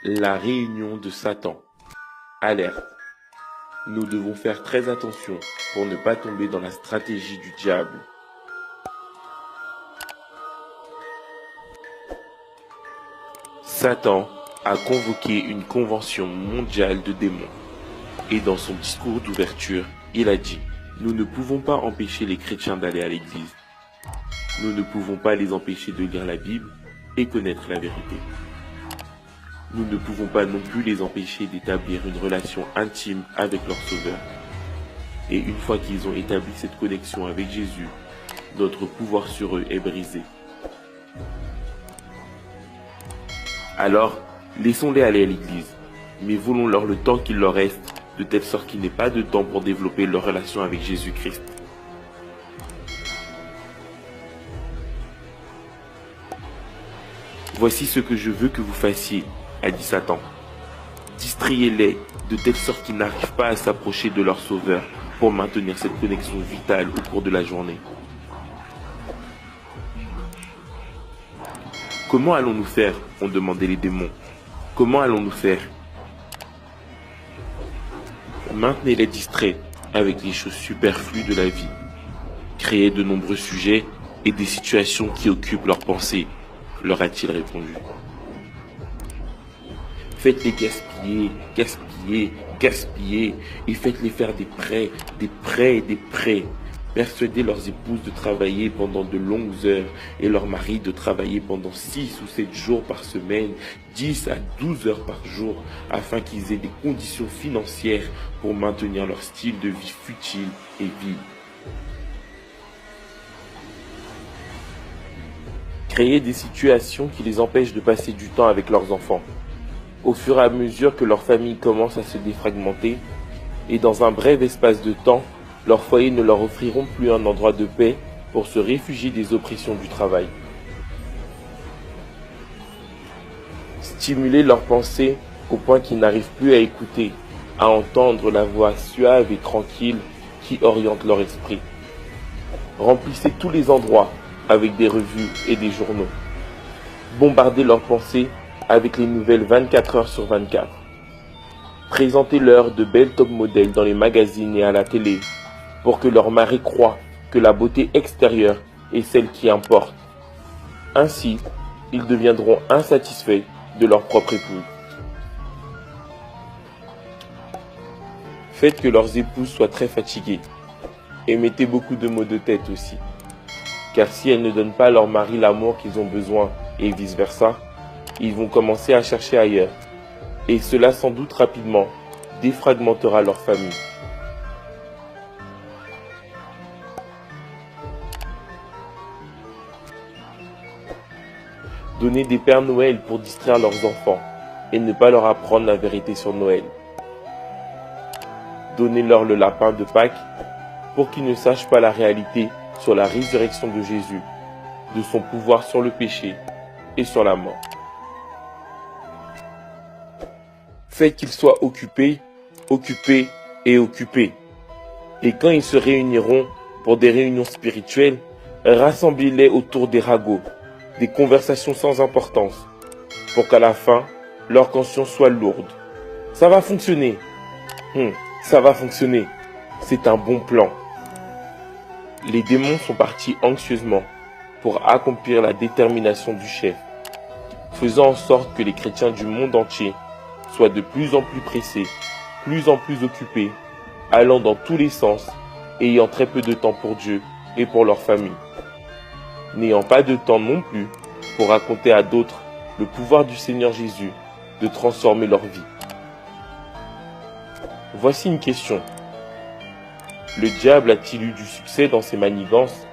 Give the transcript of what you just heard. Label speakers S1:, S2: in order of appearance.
S1: La réunion de Satan. Alerte. Nous devons faire très attention pour ne pas tomber dans la stratégie du diable. Satan a convoqué une convention mondiale de démons. Et dans son discours d'ouverture, il a dit « Nous ne pouvons pas empêcher les chrétiens d'aller à l'église. Nous ne pouvons pas les empêcher de lire la Bible et connaître la vérité. Nous ne pouvons pas non plus les empêcher d'établir une relation intime avec leur Sauveur. Et une fois qu'ils ont établi cette connexion avec Jésus, notre pouvoir sur eux est brisé. Alors, laissons-les aller à l'église, mais voulons-leur le temps qu'il leur reste, de telle sorte qu'il n'ait pas de temps pour développer leur relation avec Jésus-Christ. Voici ce que je veux que vous fassiez, a dit Satan. Distrayez-les de telle sorte qu'ils n'arrivent pas à s'approcher de leur Sauveur pour maintenir cette connexion vitale au cours de la journée. Comment allons-nous faire? Ont demandé les démons. Comment allons-nous faire? Maintenez-les distraits avec les choses superflues de la vie. Créez de nombreux sujets et des situations qui occupent leurs pensées, leur a-t-il répondu. Faites-les gaspiller, gaspiller, gaspiller, et faites-les faire des prêts, des prêts et des prêts. Persuadez leurs épouses de travailler pendant de longues heures et leurs maris de travailler pendant 6 ou 7 jours par semaine, 10 à 12 heures par jour, afin qu'ils aient des conditions financières pour maintenir leur style de vie futile et vide. Créez des situations qui les empêchent de passer du temps avec leurs enfants. Au fur et à mesure que leur famille commence à se défragmenter, et dans un bref espace de temps, leurs foyers ne leur offriront plus un endroit de paix pour se réfugier des oppressions du travail. Stimulez leurs pensées au point qu'ils n'arrivent plus à écouter, à entendre la voix suave et tranquille qui oriente leur esprit. Remplissez tous les endroits avec des revues et des journaux. Bombardez leurs pensées avec les nouvelles 24 heures sur 24. Présentez-leur de belles top modèles dans les magazines et à la télé, pour que leur mari croie que la beauté extérieure est celle qui importe. Ainsi, ils deviendront insatisfaits de leur propre épouse. Faites que leurs épouses soient très fatiguées, et mettez beaucoup de maux de tête aussi. Car si elles ne donnent pas à leur mari l'amour qu'ils ont besoin, et vice-versa, ils vont commencer à chercher ailleurs. Et cela sans doute rapidement défragmentera leur famille. Donnez des Pères Noël pour distraire leurs enfants et ne pas leur apprendre la vérité sur Noël. Donnez-leur le lapin de Pâques pour qu'ils ne sachent pas la réalité sur la résurrection de Jésus, de son pouvoir sur le péché et sur la mort. Faites qu'ils soient occupés, occupés et occupés. Et quand ils se réuniront pour des réunions spirituelles, rassemblez-les autour des ragots, des conversations sans importance, pour qu'à la fin, leur conscience soit lourde. Ça va fonctionner. Ça va fonctionner. C'est un bon plan. Les démons sont partis anxieusement pour accomplir la détermination du chef, faisant en sorte que les chrétiens du monde entier soient de plus en plus pressés, plus en plus occupés, allant dans tous les sens et ayant très peu de temps pour Dieu et pour leur famille, n'ayant pas de temps non plus pour raconter à d'autres le pouvoir du Seigneur Jésus de transformer leur vie. Voici une question. Le diable a-t-il eu du succès dans ses manigances